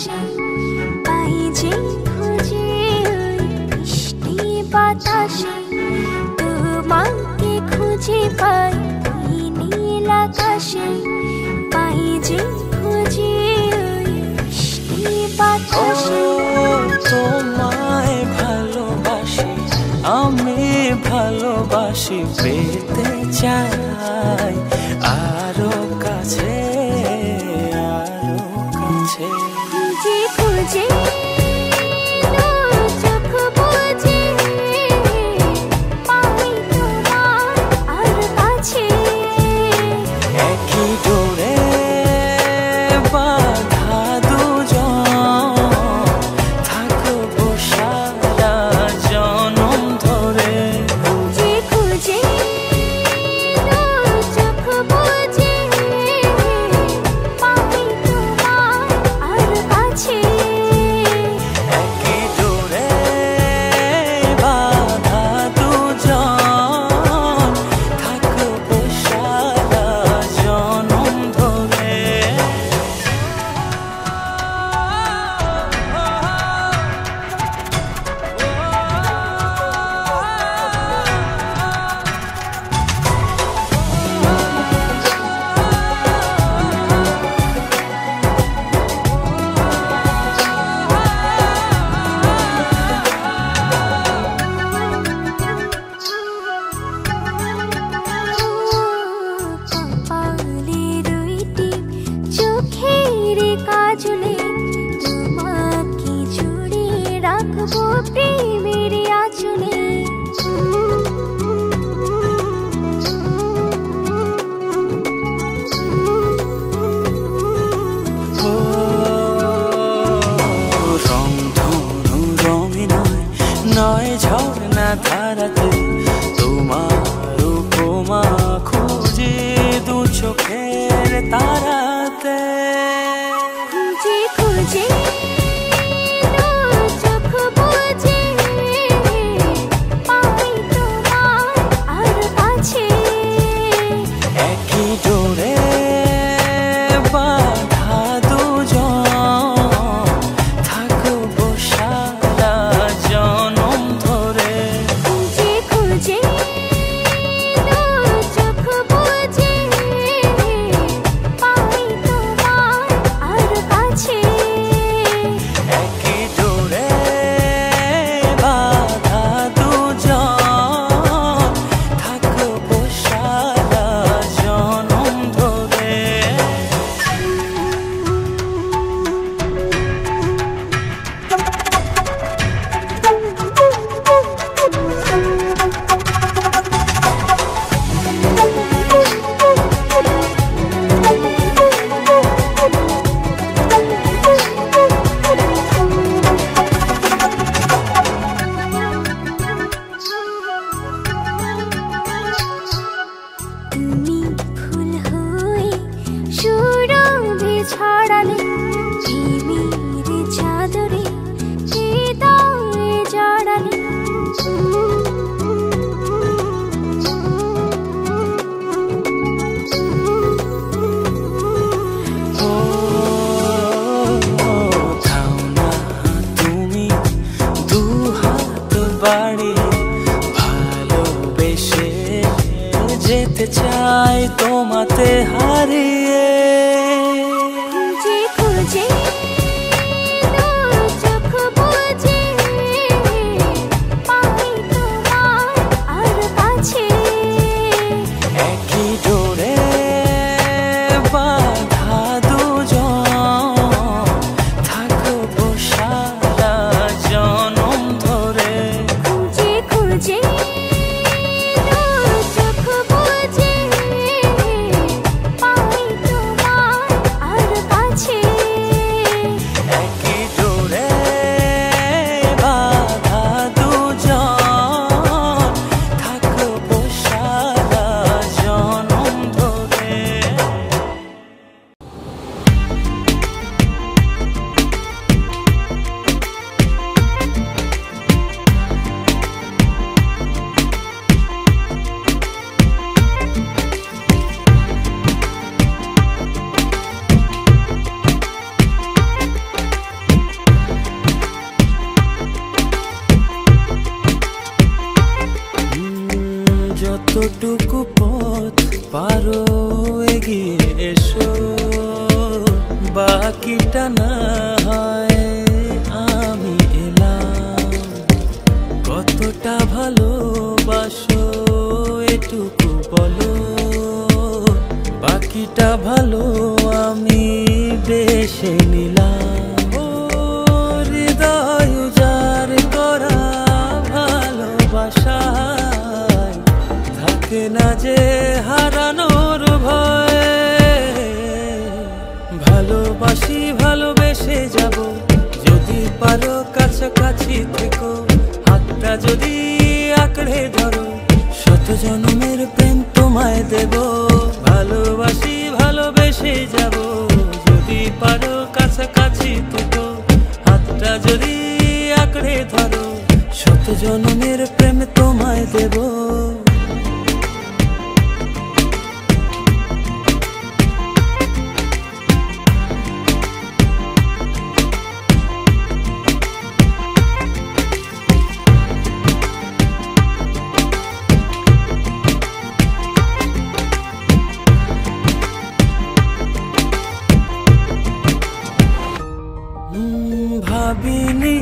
আকাশে পাই যে খুঁজে ওই মিষ্টি বাতাসে তোমাকে খুঁজে পাই ওই নীল আকাশে পাই যে খুঁজে ওই মিষ্টি বাতাসে তোমায় ভালোবাসি আমি ভালোবাসি পেতে চাই আরো কাছে আরো কাছে খুঁজে খুঁজে চোখ বুজে পাই তোমার আর কাছে একই ডোরে বাঁধা দুজন থাকবো সারা জনম ধরে খুঁজে খুঁজে চোখ বুজে পাই তোমার আর কাছে একই ডোরে বাঁধা দুজন থাকবো সারা জনম ধরে কপালে দুইটি চোখের কাজলে তোমাকে জুড়ে রাখবো প্রেমের আঁচলে রং ধনু রঙে নয় নয় ঝর্ণা ধারাতে তোমার উপমা খুঁজে দু চোখের তারাতে খুঁজে খুঁজে চোখ বুজে পাই তোমার আর কাছে একই ডোরে বাঁধা দুজন থাকবো সারা জনম ধরে খুঁজে খুঁজে চোখ বুজে পাই তোমার আর কাছে একই ডোরে বাঁধা দুজন থাকবো সারা জনম ধরে তুমি ফুল হয়ে সুরভি ছড়ালে ঝিমির চাদরে হৃদয়ে জড়ালে ও থাও না তুমি দু হাত বাড়িয়ে ভালোবেসে যেতে চাই তোমাতে হারিয়ে বাকিটা না হয় আমি এলাম। কতটা ভালোবাসো এটুকু বলো, বাকিটা ভালো আমি বেশে নিলাম। ও হৃদয় উজাড় করা ভালোবাসায় থাকে না যে হারানোর ভয়। ভালোবাসি ভালোবেসে যাব, যদি পারো কাছাকাছি থেকো, হাতটা যদি আঁকড়ে ধরো, শত জন্মের প্রেম তোমায় দেব। ভালোবাসি ভালোবেসে যাব, যদি পারো কাছাকাছি থেকো, হাতটা যদি আঁকড়ে ধরো, শত জন্মের প্রেম তোমায় দেব। ভাবিনি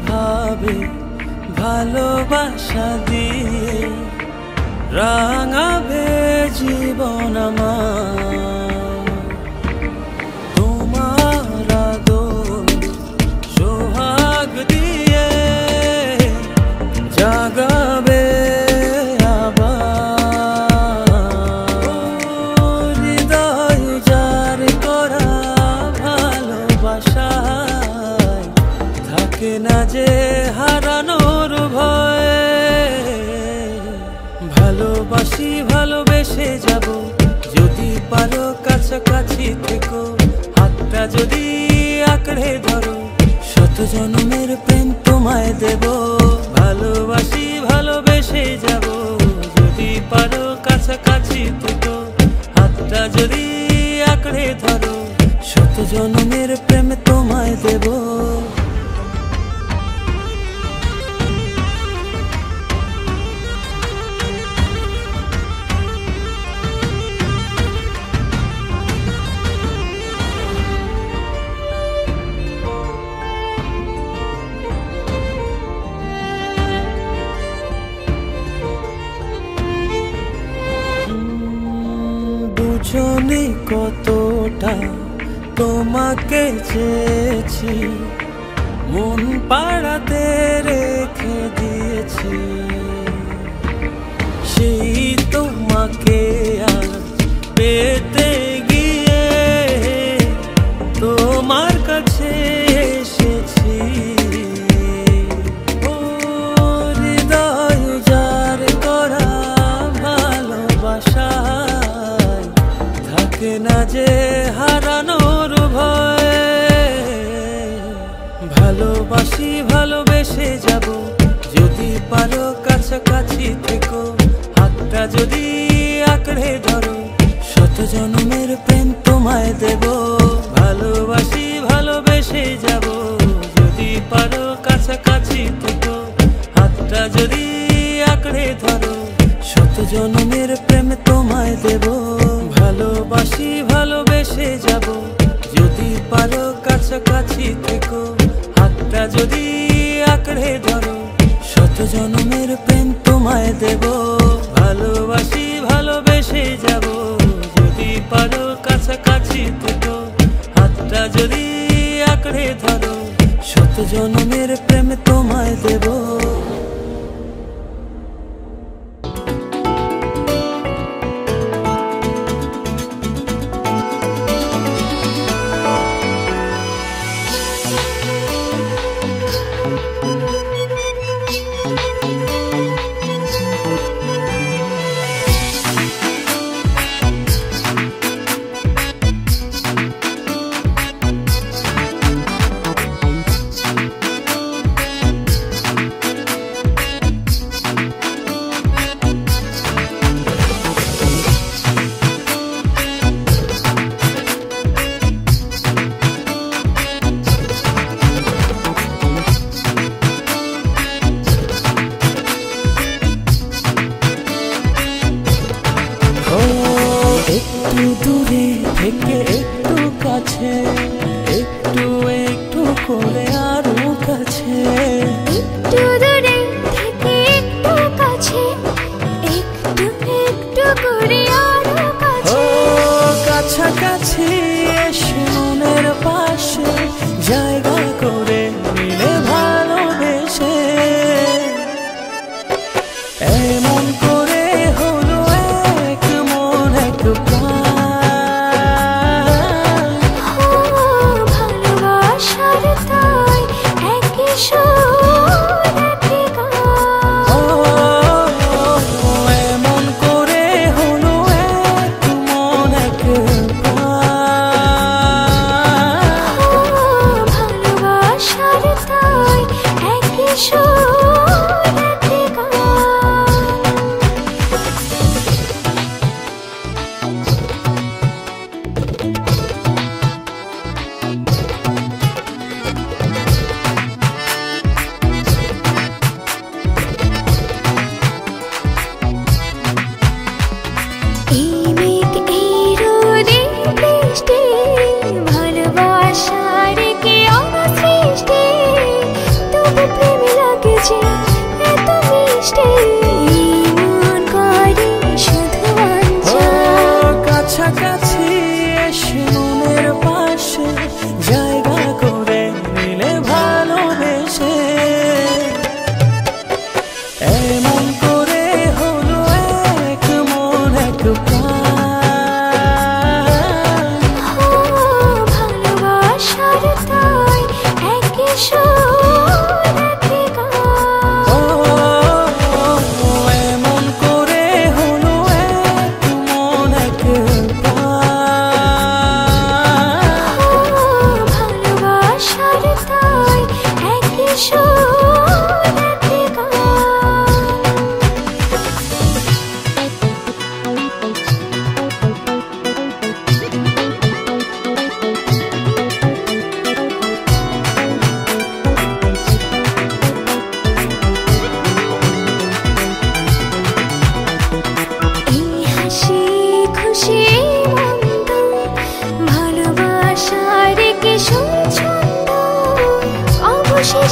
ভাবে ভালোবাসা দিয়ে রাঙাবে জীবন আমার। তোমার আদর সোহাগ দিয়ে জাগাবে আবার। হৃদয় উজাড় করা ভালোবাসা থাকে না যে হারানোর ভয়। ভালোবাসি ভালোবেসে যাব, যদি পারো কাছাকাছি থেকো, হাতটা যদি আঁকড়ে ধরো, শত জন্মের প্রেম তোমায় দেব। ভালোবাসি ভালোবেসে যাব, যদি পারো কাছাকাছি থেকো, হাতটা যদি আঁকড়ে ধরো, শত জন্মের প্রেম তোমায় দেব। বুঝনি কতটা তোমাকে চেয়েছি, মন পাড়াতে রেখে দিয়েছি। সেই তোমাকে আজ পেতে গিয়ে তোমার কাছে এসেছি। ও হৃদয় উজাড় করা ভালোবাসা থাকে না যে হারানোর ভয়। ভালোবাসি ভালোবেসে যাব, যদি পারো কাছাকাছি থেকো, হাতটা যদি আঁকড়ে ধরো, শত জন্মের প্রেম তোমায় দেব। ভালোবাসি ভালোবেসে যাব, যদি পারো কাছাকাছি থেকো, হাতটা যদি আঁকড়ে ধরো, শত জন্মের প্রেম তোমায় দেব। ভালোবাসি ভালোবেসে যাব, যদি পারো কাছাকাছি থেকো, হাতটা যদি আঁকড়ে ধরো, শত জন্মের প্রেম তোমায় দেব। ভালোবাসি ভালোবেসে যাব, যদি পারো কাছাকাছি থেকো, হাতটা যদি আঁকড়ে ধরো, শত জন্মের প্রেম তোমায় দেব।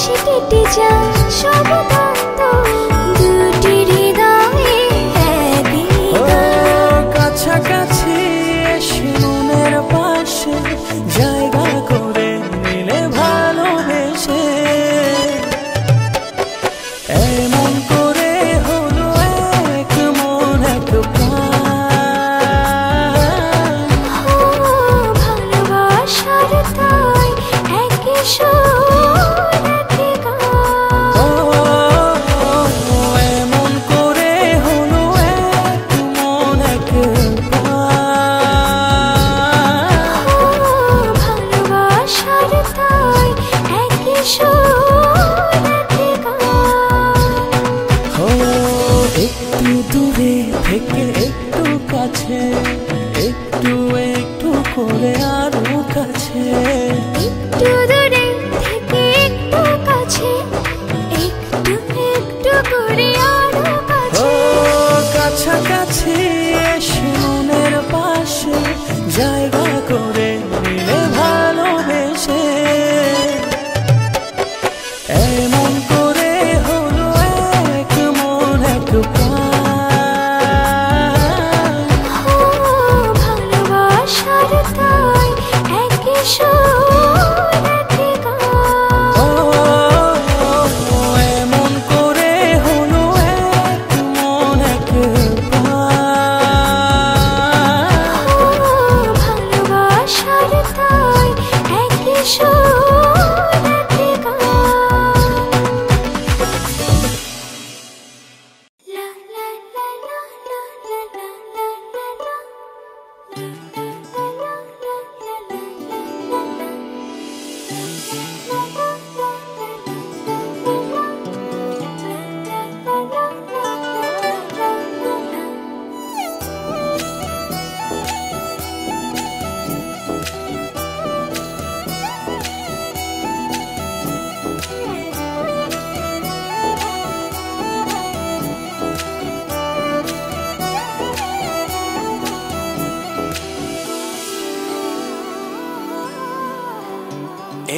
হাসি কেটে যায় সব দ্বন্দ্ব, দুটি হৃদয়ে একই গান। কাছাকাছি এসে মনের পাশে জায়গা করে নিলে ভালোবেসে, এমন করে হলো এক মন এক প্রাণ। ভালোবাসার তাই একই সুর একই গান। এমন করে হলো এক মন এক প্রাণ। ভালোবাসার তাই একই সুর একই গান। একটু দূরে থেকে একটু কাছে, একটু একটু করে আরো কাছে, একটু দূরে থেকে একটু কাছে, একটু একটু করে আরো কাছে। কাছাকাছি এসে মনের পাশে জায়গা করে নিলে ভালোবেসে, এমন করে হলো এক মন এক প্রাণ। ভালোবাসার তাই একই সুর একই গান। এমন করে হলো এক মন এক প্রাণ। ভালোবাসার তাই একই সুর একই গান। লা লা লা লা লা লা লা লা লা।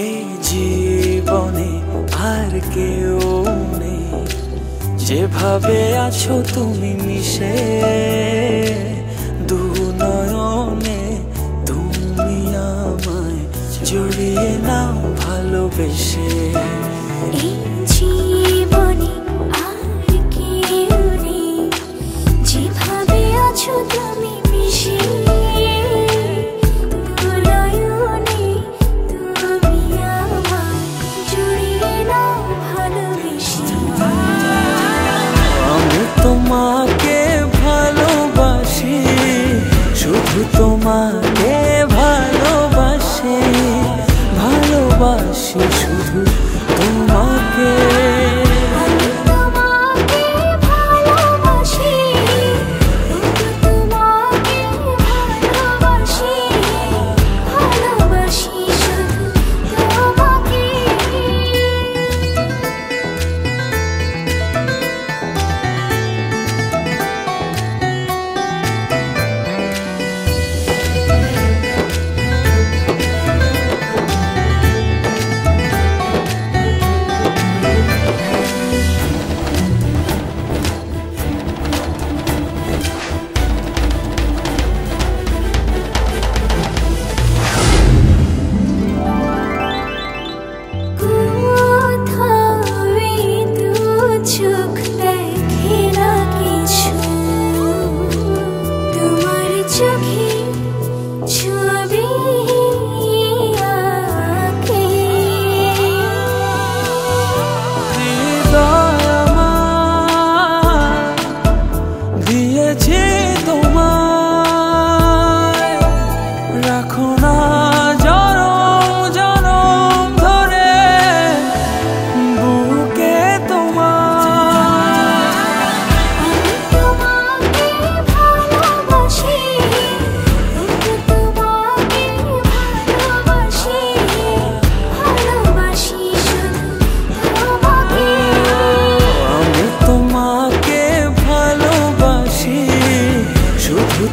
এই জীবনে আর কেউ নেই, যেভাবে আছো তুমি মিশে, দু নয়নে তুমি আমায় জড়িয়ে নাও ভালোবেসে। এই জীবনে আর কেউ নেই, যেভাবে আছো তুমি মিশে, দু নয়নে তুমি আমায় জড়িয়ে নাও ভালোবেসে। আমি তোমাকে ভালোবাসি, শুধু তোমাকে ভালোবাসি, ভালোবাসি শুধু তোমাকে। আমি তোমাকে ভালোবাসি, তোমাকে ভালোবাসি, ভালোবাসি শুধু তোমাকে।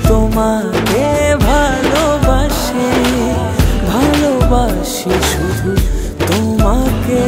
তোমাকে ভালোবাসি, ভালোবাসি শুধু তোমাকে।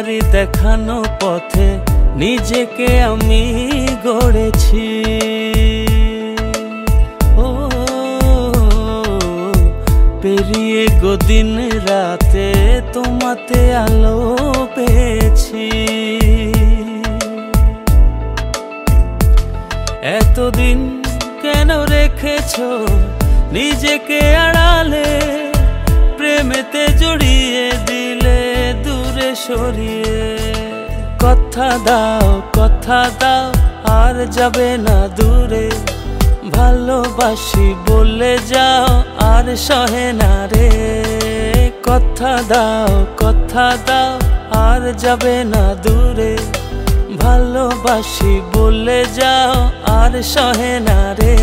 তোমারই দেখানো পথে নিজেকে আমি গড়েছি। ও পেরিয়ে গো দিন রাতে তোমাতে আলো পেয়েছি। এতদিন কেন রেখেছো নিজেকে আড়ালে, প্রেমেতে জড়িয়ে দিলে দূরে সরিয়ে। কথা দাও আর যাবে না দূরে, ভালোবাসি বলে যাও আর সহে না রে। কথা দাও আর যাবে না দূরে, ভালোবাসি বলে যাও আর সহে না রে।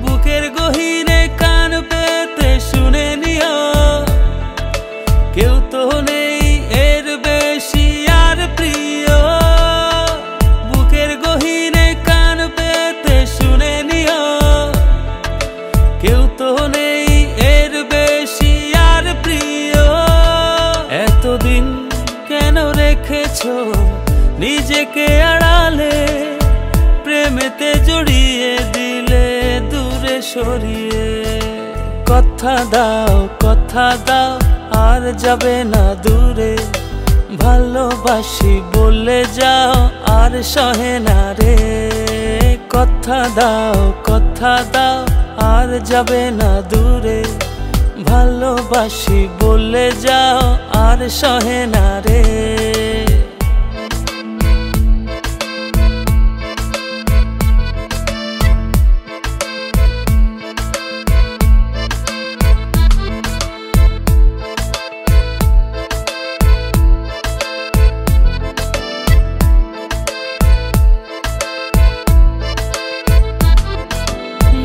বুকের গহীনে কান পেতে শুনে নিও, কেউ তো নেই এর বেশি আর প্রিয়। বুকের গহীনে কান পেতে শুনে নিও, কেউ তো নেই এর বেশি আর প্রিয়। এতদিন কেন রেখেছো নিজেকে আড়ালে, প্রেমেতে জড়িয়ে দিলে দূরে সরিয়ে। কথা দাও আর যাবে না দূরে, ভালোবাসি বলে যাও আর সহে না রে। কথা দাও আর যাবে না দূরে, ভালোবাসি বলে যাও আর সহে না রে।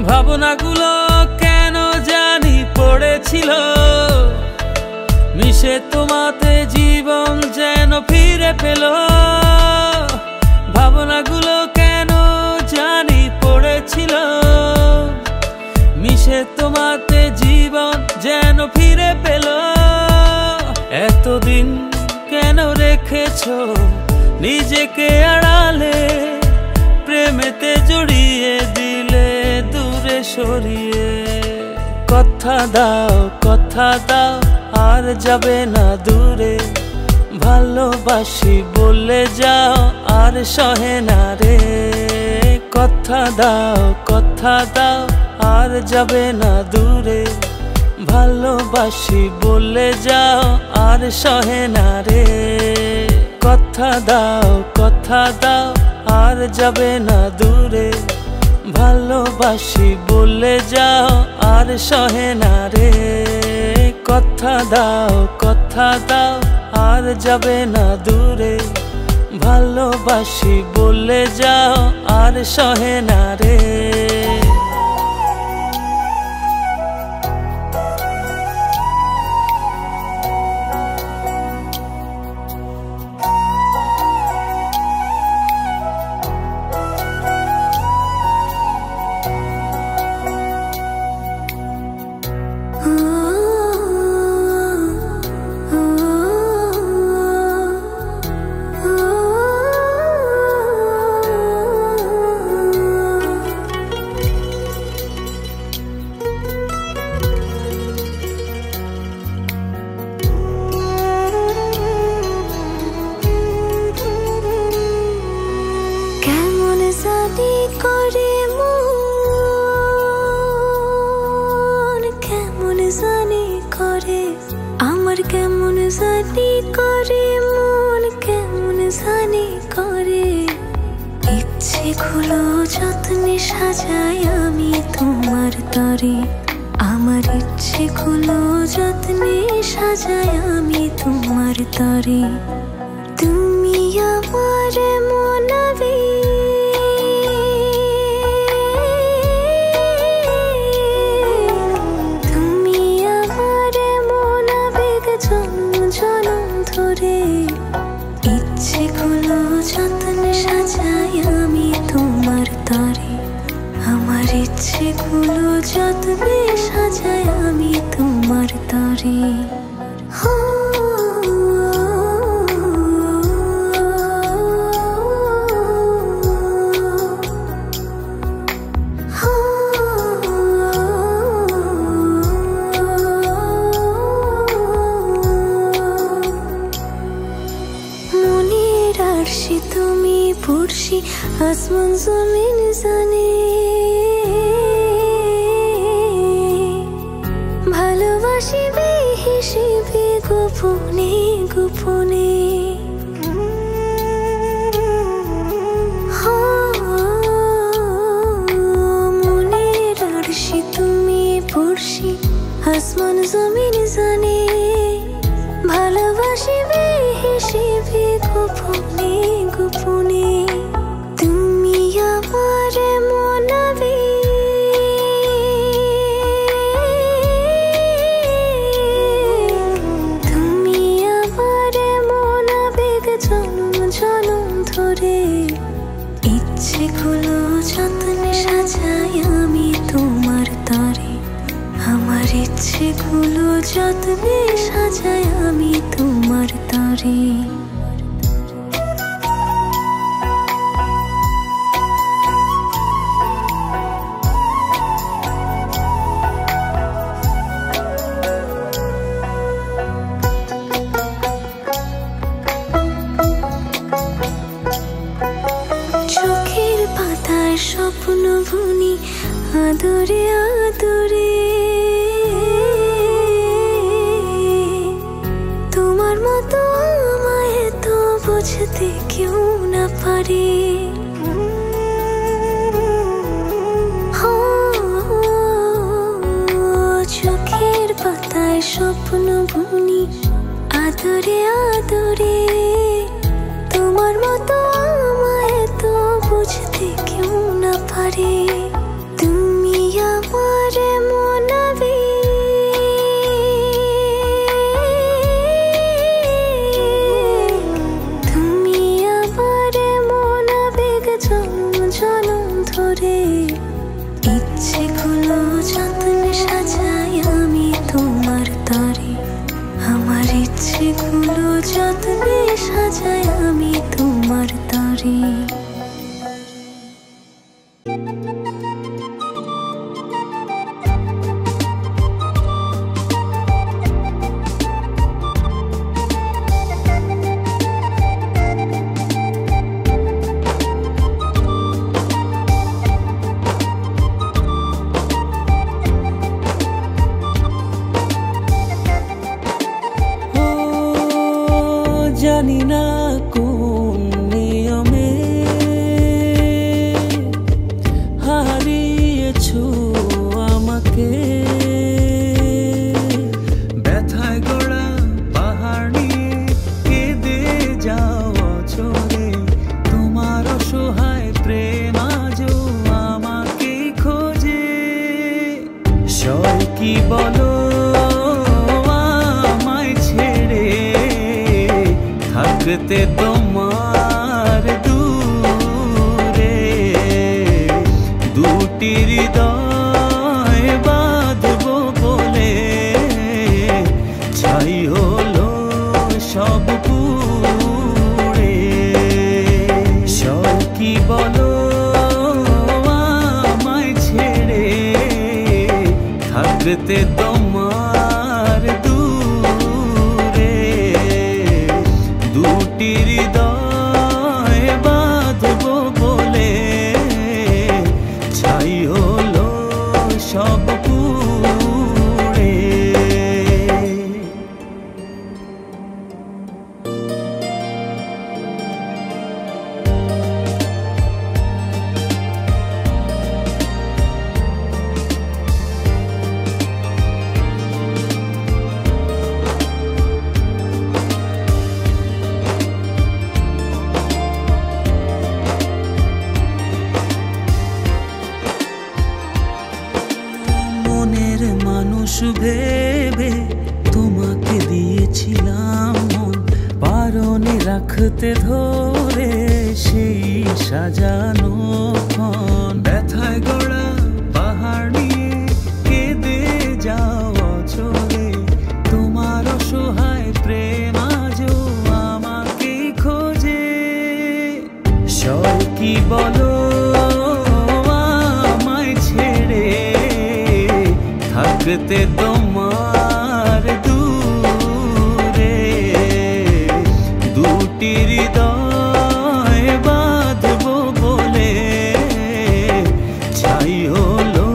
ভাবনাগুলো কেন জানি পড়েছিল, মিশে তোমাতে জীবন যেন ফিরে পেল। ভাবনাগুলো কেন জানি পড়েছিল, মিশে তোমাতে জীবন যেন ফিরে পেল। এতদিন কেন রেখেছো নিজেকে আড়ালে, প্রেমেতে জড়িয়ে দিলে দূরে সরিয়ে। কথা দাও আর যাবে না দূরে, ভালোবাসি বলে যাও আর সহে না রে। কথা দাও আর যাবে না দূরে, ভালোবাসি বলে যাও আর সহে না রে। কথা দাও আর যাবে না দূরে, ভালোবাসি বলে যাও আর সহে না রে। কথা দাও আর যাবে না দূরে, ভালোবাসি বলে যাও আর সহে না রে। কেমন জানি করে মন, কেমন জানি করে ইচ্ছে গুলো যত্নে সাজাই আমি তোমার তরে। আমার ইচ্ছে গুলো যত্নে সাজাই আমি তোমার তরে। তুমি আমার মনাবে ইচ্ছেগুলো যত্ন সাজাই আমি তোমার তরে, আমার ইচ্ছেগুলো যত্নে সাজাই আমি তোমার তরে। মনের আরশি তুমি পড়শি, আসমান জমিন জানে, ভালোবাসিবে হিসেবে গোপনে গোপনে। মনের আরশি তুমি পড়শি, আসমান জমিন জানে, ভালোবাসিবে হিসেবে গোপনে গোপনে। তুমি আমার মনাবে, তুমি আমার মনাবেগ জনম জনম ধরে। ইচ্ছেগুলো যত্নে সাজাই আমি তোমার তরে, আমার ইচ্ছেগুলো যত্নে সাজাই আমি তোমার তরে। চোখের পাতায় স্বপ্ন বুনি আদরে আদরে, তোমার মতো আমায় তো বুঝতে কেউ না পারে। চোখের পাতায় স্বপ্ন বুনি আদরে আদরে, তোমার মতো আমায় তো বুঝতে কেউ না পারে। তুমি আমার মনাবে, তুমি আমার মনাবেগ জনম জনম ধরে। ইচ্ছেগুলো যত্নে সাজাই আমি তোমার তরে, আমার ইচ্ছেগুলো যত্নে সাজাই আমি তোমার তরে। জানি না কোন নিয়মে হারিয়েছো আমাকে, ব্যথায় গড়া পাহাড় নিয়ে কেঁদে যাও অঝরে। তোমার অসহায় প্রেম আজও আমাকে খোঁজে। সব কি বলো থাকতে তোমার দূরে, দুটি হৃদয় বাঁধবো বলে ছাই হলো সব পুড়ে। সব কি বলো আমায় ছেড়ে, থাকতে তোমার দূরে, দুটি হৃদয় বাঁধবো বলে ছাই হলো সব পুড়ে। রাখতে ধরে সেই সাজানো ক্ষণ, ব্যথায় গড়া পাহাড় নিয়ে কেঁদে যাও অচলে। তোমার অসহায় প্রেম আজও আমাকে খোঁজে। সব কি বলো আমায় ছেড়ে থাকতে তোমার দূরে, দুটি হৃদয় বাঁধবো বলে ছাই হলো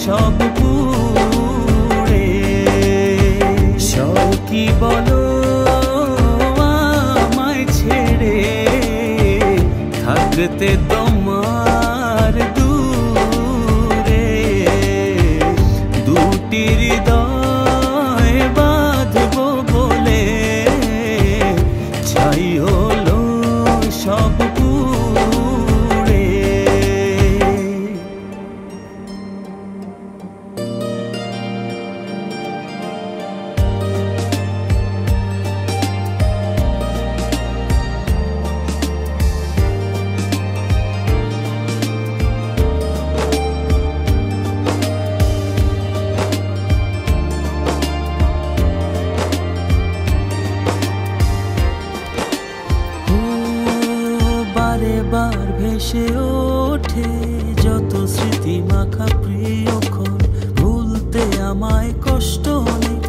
সব পুড়ে। সব কি বলো আমায় ছেড়ে থাকতে তোমার দূরে, দুটি হৃদয় বাঁধবো বলে ছাই হলো সব পুড়ে। বারে বার ভেসে ওঠে যত স্মৃতি মাখা প্রিয়ক্ষণ, ভুলতে আমায় কষ্ট অনেক,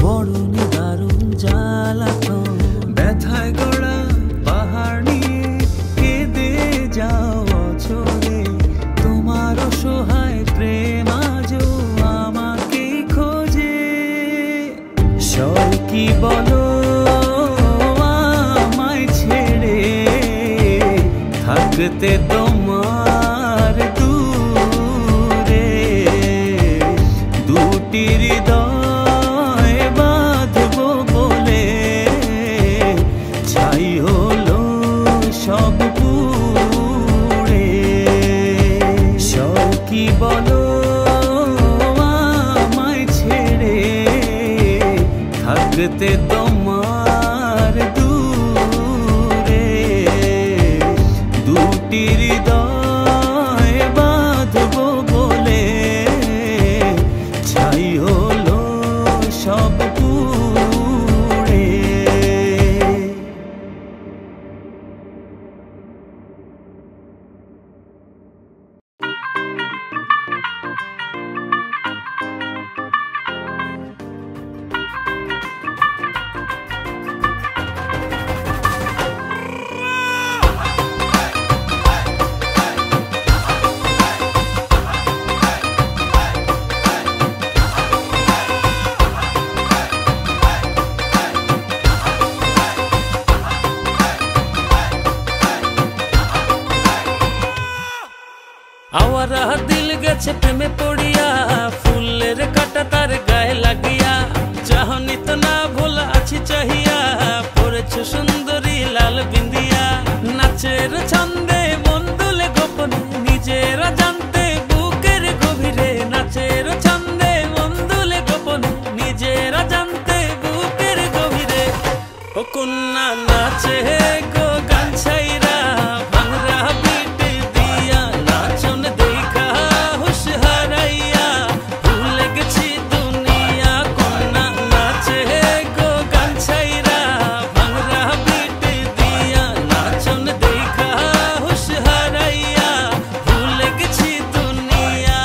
বড় নিদারুণ জ্বালাতন। ব্যথায় গড়া পাহাড় নিয়ে কেঁদে যাও অচলে। তোমার অসহায় প্রেম আজও আমাকে খোঁজে। সব কি বলো আমায় ছেড়ে থাকতে তোমার দূরে, দুটি হৃদয় বাঁধবো বলে ছাই হলো সব পুড়ে। সব কি বলো আমায় ছেড়ে থাকতে তোমার দূরে, দুটি হৃদয় বাঁধবো বলে ছাই হলো সব পুড়ে। আওয়ারা দিল গেছে প্রেমে পড়িয়া, ফুলের কাটা তার গায়ে লাগিয়া, চাহনি তো না ভোলা আছি চাহিয়া, পড়েছ সুন্দরী লাল বিন্দিয়া। নাচের ছন্দে মন দুলে গোপনে, নিজেরা জানতে বুকের গভীরে, নাচের ছন্দে মন দুলে গোপনে, নিজেরা জানতে বুকের গভীরে। ও কন্যা নাচে গো গান ছাইরা, ভাঙরা বিট দিয়া, নাচন দেখা হুশ হারাইয়া, ভুলে গেছি দুনিয়া। কন্যা নাচে গো গান ছাইরা, ভাঙরা বিট দিয়া, নাচন দেখা হুশ হারাইয়া, ভুলে গেছি দুনিয়া।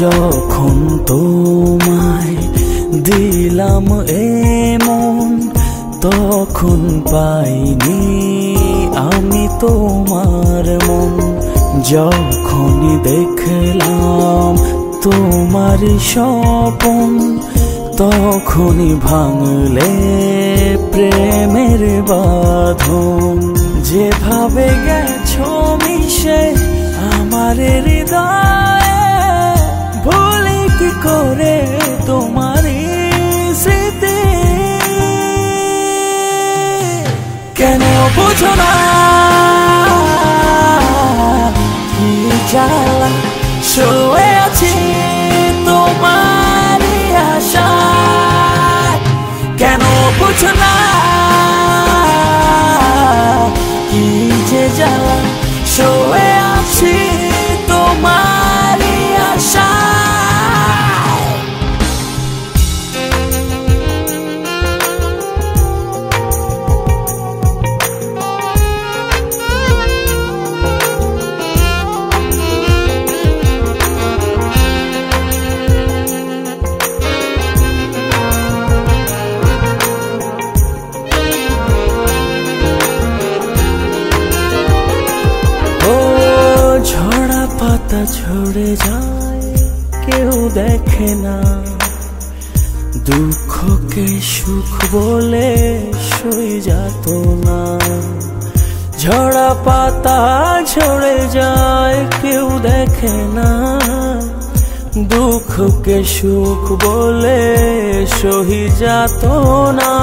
যখন তোমায় দিলাম এমন, তখন পাইনি আমি তোমার মন। যখনই দেখলাম তোমার স্বপন, তখনই ভাঙলে প্রেমের বাঁধন। যেভাবে গেছো মিশে আমার হৃদয়ে, ভুলি কি করে তোমার স্মৃতি। কেন বুঝো না কি জ্বালা, শুয়ে আছি তোমার আশায়। কেন বুঝো না কি যে জ্বালা, শুয়ে আছি তোমার আশায়। পাতা ঝরে যায় কেউ দেখে না, দুঃখকে সুখ বলে সই যেত না। ঝরা পাতা ঝরে যায় কেউ দেখে না, দুঃখকে সুখ বলে সহি যেত না।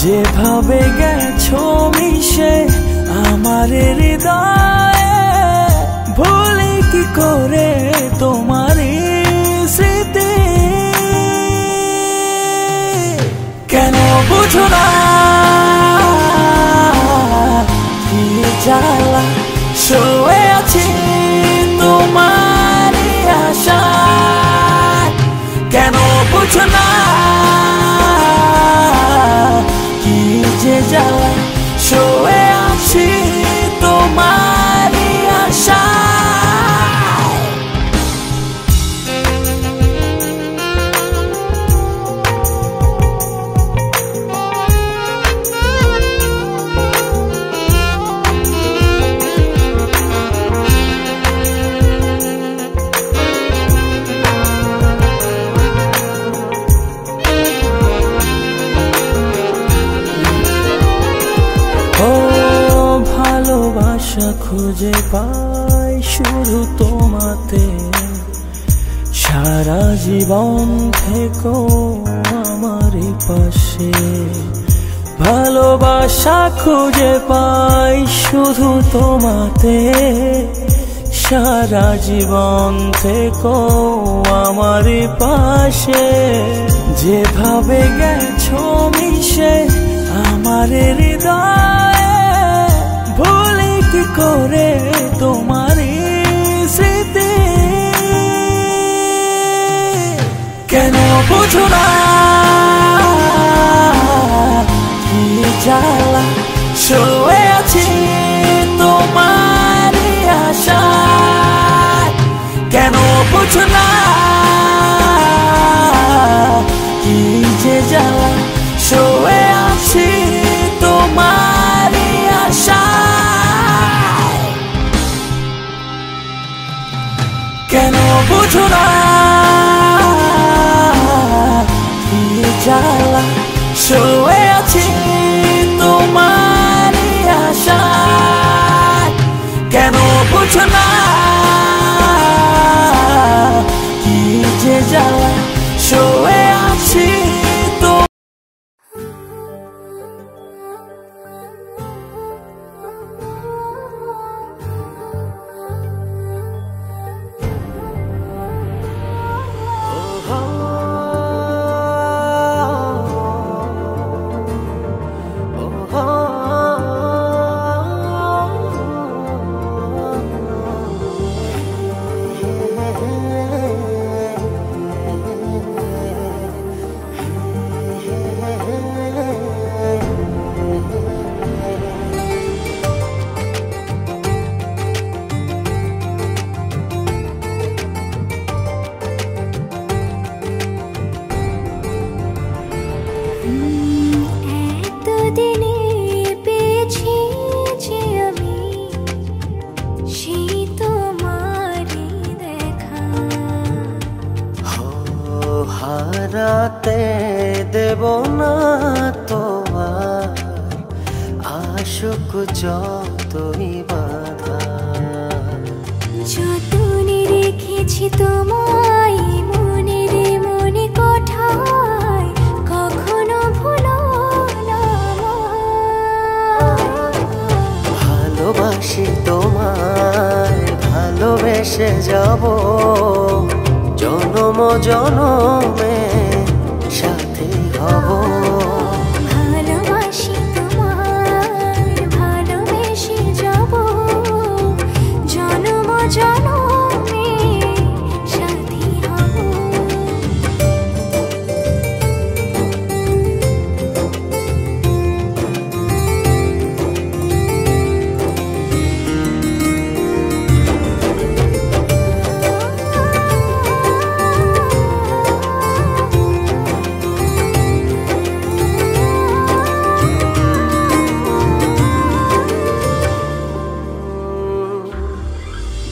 যেভাবে গেছো মিশে আমার হৃদয়ে, ভুলি কি করে তোমার স্মৃতি। কেন বুঝো না কি জ্বালা, শুয়ে আছি তোমার আশায়। কেন বুঝো না কি যে জ্বালা, শুয়ে আছি তোমার আশায়। ভালোবাসা খুঁজে পাই শুধু তোমাতে, সারা জীবন থেকো আমার পাশে। ভালোবাসা খুঁজে পাই শুধু তোমাতে, সারা জীবন থেকো আমার পাশে। যেভাবে গেছো মিশে আমার হৃদয়ে, ভুলি কি করে তোমার স্মৃতি। কেন বুঝো না কি জ্বালা, শুয়ে আছি তোমার আশায়। কেন বুঝো না কি যে জ্বালা, শুয়ে আছি তোমার আশায়। কেন বুঝো না কি জ্বালা, শুয়ে আছি তোমার আশায়। কেন বুঝো না কি যে জ্বালা, শুয়ে আছি তো। এতদিনে পেয়েছি যে আমি সেই তোমারই দেখা। হারাতে দেব না তোমার আশুক যতই বাধা। যতনে রেখেছি তোমায় মনের মনে কোঠায়, কখনো ভুলো না আমায়। ভালোবাসি তোমায়, ভালোবেসে যাব জনম জনমে সাথী হব। ভালোবাসি তোমায়, ভালোবেসে যাব জনম জনমে সাথী হব।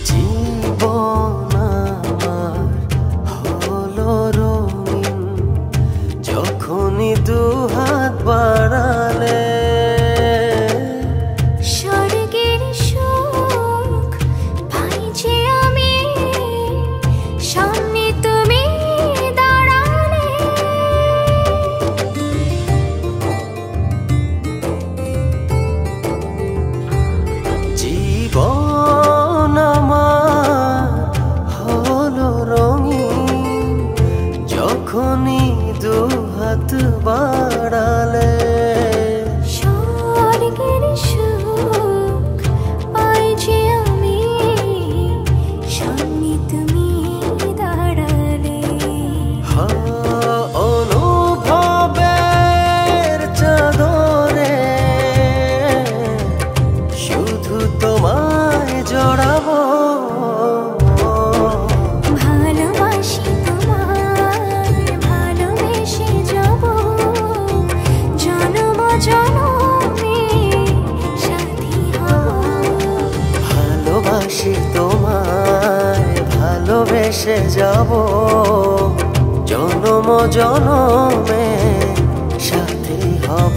জীবন আমার হলো রঙিন যখনই দুহাত বাড়ালে। স্বর্গের সুখ পাই যে আমি সামনে তুমি দাঁড়ালে। জীবন আমার হলো রঙিন যখনই দুহাত বাড়ালে। স্বর্গের সুখ পাই যে আমি সামনে তুমি দাঁড়ালে। অনুভবের চাদরে শুধু তোমায় জড়াবো। ভালোবাসি তোমায়, ভালোবেসে যাব জনম জনমে সাথী হব। ভালোবাসি তোমায়, ভালোবেসে যাব জনম জনমে সাথী হব।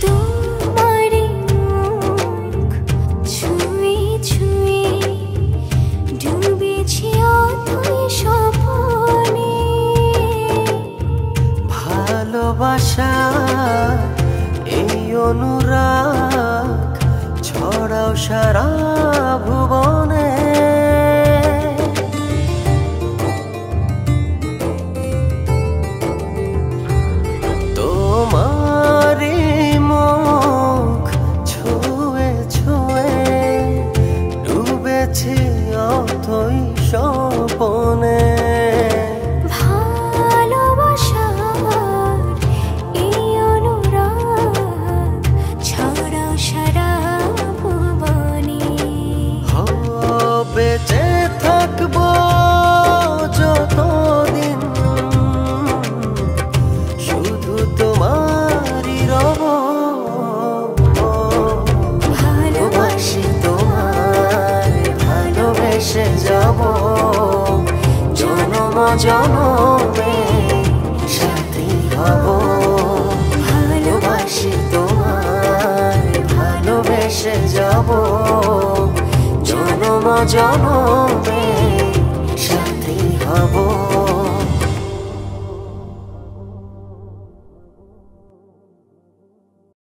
তোমারই মুখ ছুঁয়ে ছুঁয়ে ডুবেছি অথই স্বপ্নে। ভালোবাসা এই অনুরাগ ছড়াও সারা ভুবনে। তোমারই মুখ ছুঁয়ে ছুঁয়ে ডুবেছি অথই স্বপনে। ভালোবাসার এই অনুরাগ ছড়াও সারা ভুবনে। বেঁচে থাকবো যতদিন শুধু তোমারই রব। ভালোবাসি তোমায়, ভালোবেসে যাব জনম জনমে সাথী হব। ভালোবাসি তোমায়, ভালোবেসে যাব জনম জনমে সাথী হব।